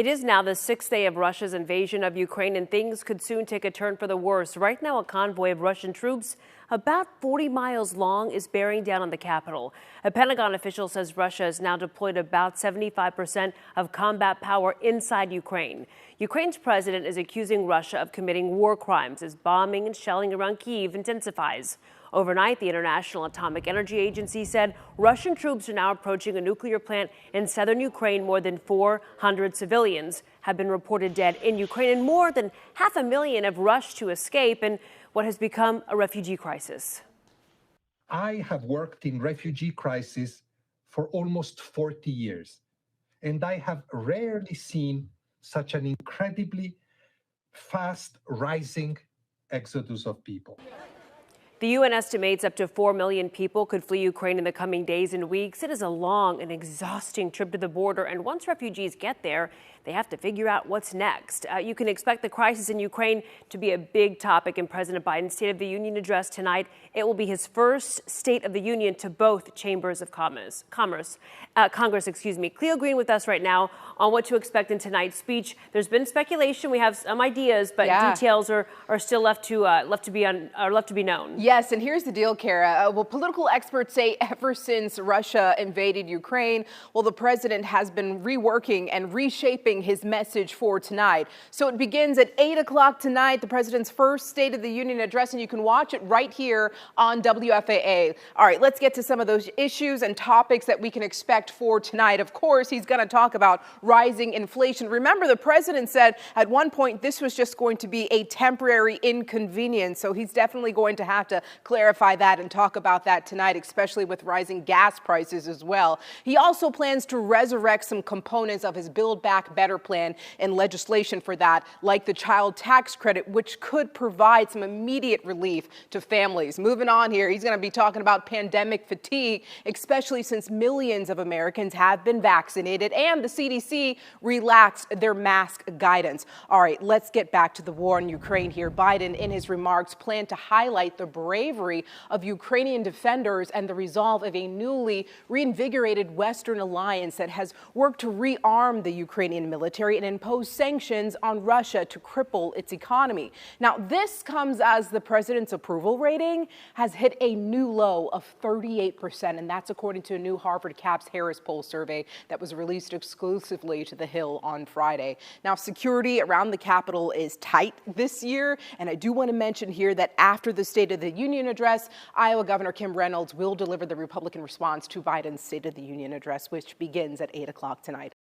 It is now the sixth day of Russia's invasion of Ukraine, and things could soon take a turn for the worse. Right now, a convoy of Russian troops about 40 miles long is bearing down on the capital. A Pentagon official says Russia has now deployed about 75% of combat power inside Ukraine. Ukraine's president is accusing Russia of committing war crimes as bombing and shelling around Kyiv intensifies. Overnight, the International Atomic Energy Agency said Russian troops are now approaching a nuclear plant in southern Ukraine. More than 400 civilians have been reported dead in Ukraine, and more than 500,000 have rushed to escape in what has become a refugee crisis. I have worked in refugee crisis for almost 40 years, and I have rarely seen such an incredibly fast rising exodus of people. The UN estimates up to 4 million people could flee Ukraine in the coming days and weeks. It is a long and exhausting trip to the border, and once refugees get there, they have to figure out what's next. You can expect the crisis in Ukraine to be a big topic in President Biden's State of the Union address tonight. It will be his first State of the Union to both chambers of Congress. Cleo Green with us right now on what to expect in tonight's speech. There's been speculation. We have some ideas, but details are still left to be known. Yes, and here's the deal, Kara. Well, political experts say ever since Russia invaded Ukraine, well, the president has been reworking and reshaping his message for tonight. So it begins at 8 o'clock tonight, the president's first State of the Union address, and you can watch it right here on WFAA. All right, let's get to some of those issues and topics that we can expect for tonight. Of course, he's going to talk about rising inflation. Remember, the president said at one point this was just going to be a temporary inconvenience, so he's definitely going to have to clarify that and talk about that tonight, especially with rising gas prices as well. He also plans to resurrect some components of his Build Back Better plan and legislation for that, like the child tax credit, which could provide some immediate relief to families. Moving on here, he's going to be talking about pandemic fatigue, especially since millions of Americans have been vaccinated and the CDC relaxed their mask guidance. All right, let's get back to the war in Ukraine here. Biden, in his remarks, planned to highlight the bravery of Ukrainian defenders and the resolve of a newly reinvigorated Western alliance that has worked to rearm the Ukrainian military and impose sanctions on Russia to cripple its economy. Now, this comes as the president's approval rating has hit a new low of 38%, and that's according to a new Harvard Caps Harris poll survey that was released exclusively to The Hill on Friday. Now, security around the Capitol is tight this year, and I do want to mention here that after the State of the Union address, Iowa Governor Kim Reynolds will deliver the Republican response to Biden's State of the Union address, which begins at 8 o'clock tonight.